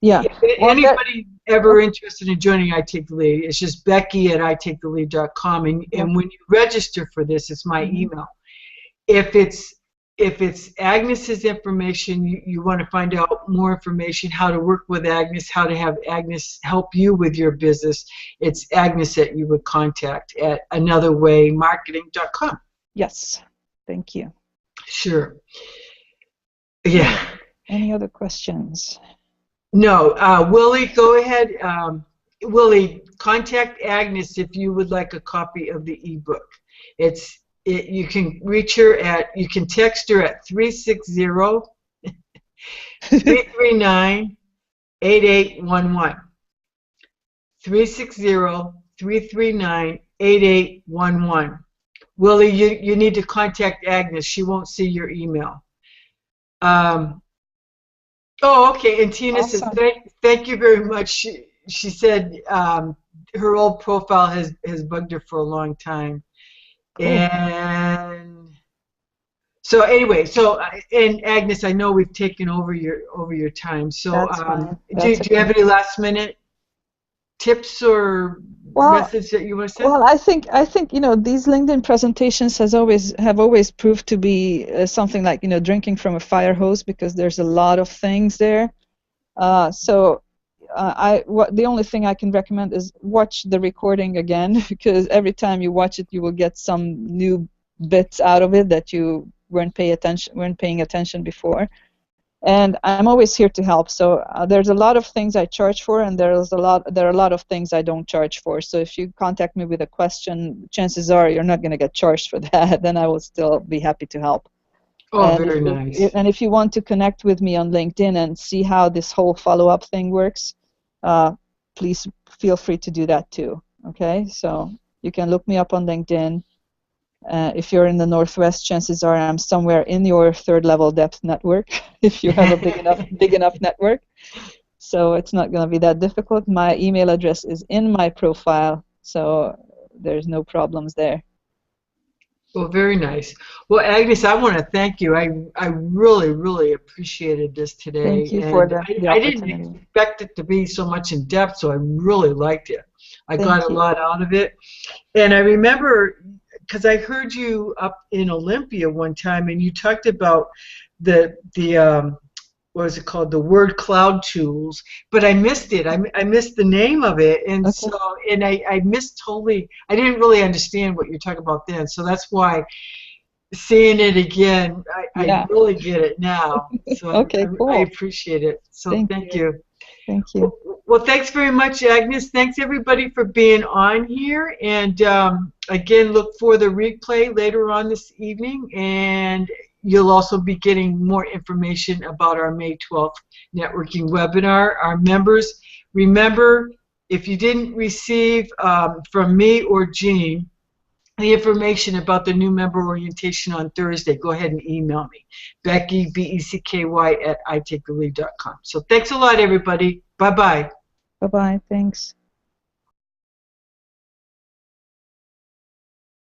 anybody ever interested in joining I Take the Lead, it's just Becky@itakethelead.com, and when you register for this, it's my email. If it's Agnes's information, you want to find out more information, how to work with Agnes, how to have Agnes help you with your business, it's Agnes that you would contact at anotherwaymarketing.com. Yes, thank you. Sure. Yeah. Any other questions? No. Willie, go ahead. Willie, contact Agnes if you would like a copy of the ebook. You can reach her you can text her at 360-339-8811. 360-339-8811. Willie, you need to contact Agnes. She won't see your email. Oh, okay. And Tina says, thank you very much. She said her old profile has bugged her for a long time. Cool. And so anyway, and Agnes, I know we've taken over your time. So do you have any last minute tips or methods that you want to say? Well, I think these LinkedIn presentations have always proved to be something like drinking from a fire hose, because there's a lot of things there. So the only thing I can recommend is watch the recording again, because every time you watch it, you will get some new bits out of it that you weren't paying attention before. And I'm always here to help. So there's a lot of things I charge for, and there are a lot of things I don't charge for. So if you contact me with a question, chances are you're not going to get charged for that. Then I will still be happy to help. Oh, very nice. And if you want to connect with me on LinkedIn and see how this whole follow-up thing works, please feel free to do that too. Okay, so you can look me up on LinkedIn. If you're in the Northwest, chances are I'm somewhere in your third level depth network, if you have a big enough network. So it's not going to be that difficult. My email address is in my profile, so there's no problems there. Well, very nice. Well, Agnes, I want to thank you. I really, really appreciated this today. Thank you for the I opportunity. didn't expect it to be so much in depth, so I really liked it. I got a lot out of it. And I remember, because I heard you up in Olympia one time, and you talked about the what was it called, the word cloud tools, but I missed it. I missed the name of it, and so I missed totally. I didn't really understand what you're talking about then, so that's why seeing it again, I really get it now. So cool. I appreciate it. So thank you. Thank you. Well, thanks very much, Agnes. Thanks everybody for being on here, and again, look for the replay later on this evening, and you'll also be getting more information about our May 12th networking webinar. Our members, remember, if you didn't receive from me or Jean the information about the new member orientation on Thursday, go ahead and email me, Becky, BECKY, @itakethelead.com. So thanks a lot, everybody. Bye-bye. Bye-bye. Thanks.